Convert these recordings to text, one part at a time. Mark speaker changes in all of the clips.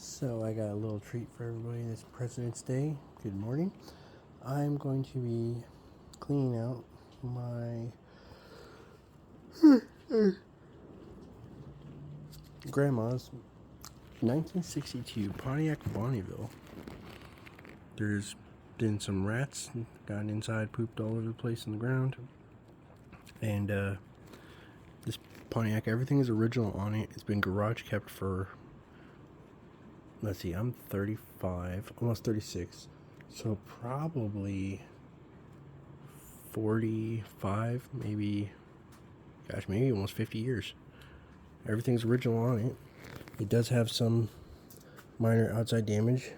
Speaker 1: So I got a little treat for everybody this President's Day. Good morning. I'm going to be cleaning out my grandma's 1962 Pontiac Bonneville. There's been some rats gotten inside, pooped all over the place on the ground. And this Pontiac, everything is original on it. It's been garage kept for, let's see, I'm 35, almost 36. So probably 45, maybe almost 50 years. Everything's original on it. It does have some minor outside damage.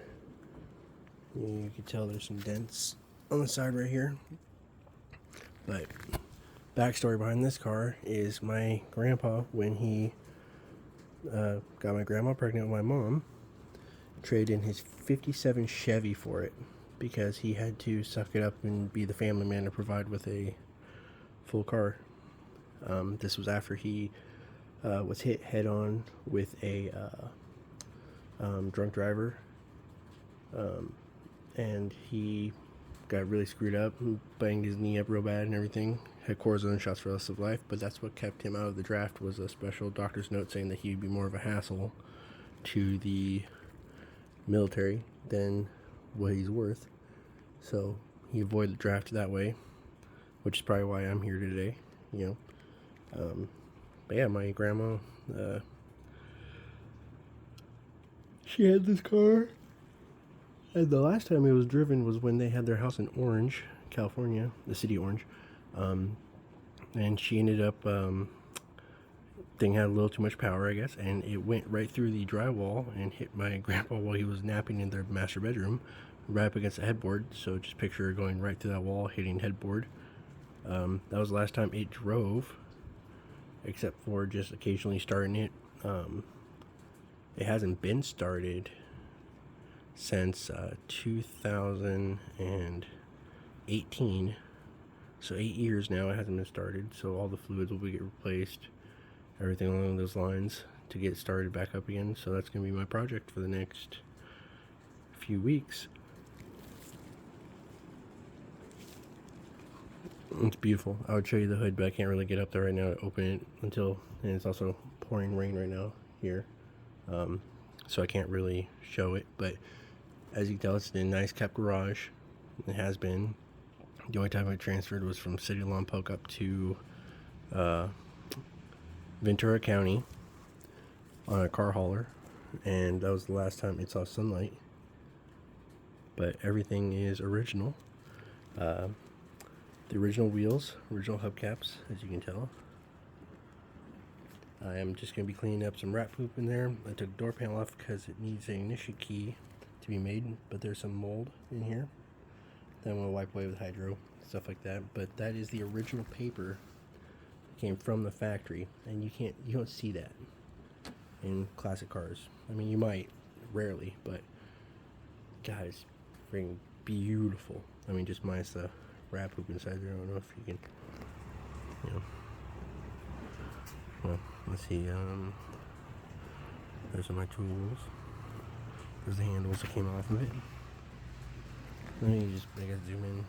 Speaker 1: You can tell there's some dents on the side right here. But backstory behind this car is my grandpa, when he got my grandma pregnant with my mom, traded in his 57 Chevy for it because he had to suck it up and be the family man to provide with a full car. This was after he was hit head on with a drunk driver, and he got really screwed up, banged his knee up real bad and everything, had cortisone shots for the rest of life. But that's what kept him out of the draft, was a special doctor's note saying that he'd be more of a hassle to the military than what he's worth. So he avoided the draft that way, which is probably why I'm here today, But yeah, my grandma, she had this car, and the last time it was driven was when they had their house in Orange, California, the city of Orange, and she ended up, thing had a little too much power, I guess, and it went right through the drywall and hit my grandpa while he was napping in their master bedroom, right up against the headboard. So just picture her going right through that wall, hitting headboard. That was the last time it drove, except for just occasionally starting it. It hasn't been started since 2018, so 8 years now it hasn't been started. So all the fluids will be get replaced, everything along those lines, to get started back up again. So that's going to be my project for the next few weeks. It's beautiful. I would show you the hood, but I can't really get up there right now to open it and it's also pouring rain right now here, so I can't really show it. But as you can tell, it's in a nice kept garage. It has been. The only time I transferred was from City of Lompoc up to Ventura County on a car hauler, and that was the last time it saw sunlight. But everything is original. The original wheels, original hubcaps, as you can tell. I am just going to be cleaning up some rat poop in there. I took door panel off because it needs an ignition key to be made, but there's some mold in here. Then I'm going to wipe away with hydro, stuff like that. But that is the original paper that came from the factory, and you don't see that in classic cars. I mean, you might, rarely, but God, it's freaking beautiful. I mean, just minus the rat poop inside there. I don't know if you can, well, let's see. Those are my tools. There's the handles that came off of it. Let me just, I guess, zoom in.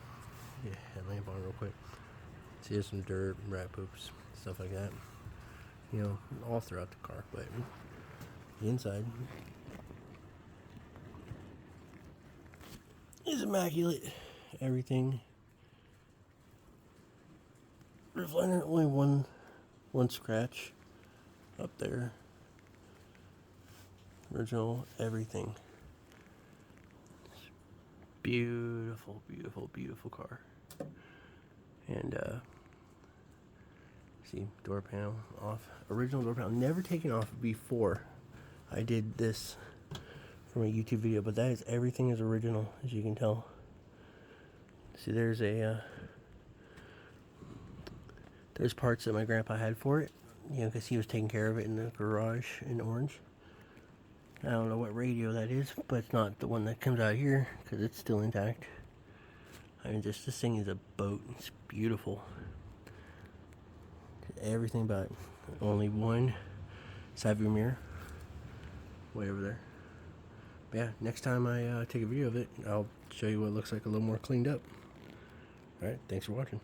Speaker 1: Yeah, headlamp on real quick. See, there's some dirt, rat poops, stuff like that. All throughout the car, but the inside is immaculate. Everything. Roof liner, only one scratch up there. Original, everything. Beautiful, beautiful, beautiful car. And see, door panel off. Original door panel, never taken off before. I did this from a YouTube video, but that is, everything is original, as you can tell. See, there's there's parts that my grandpa had for it, because he was taking care of it in the garage in Orange. I don't know what radio that is, but it's not the one that comes out here, because it's still intact. I mean, this thing is a boat. It's beautiful. Everything about it. Only one side view mirror, way over there. But yeah, next time I take a video of it, I'll show you what it looks like a little more cleaned up. Alright, thanks for watching.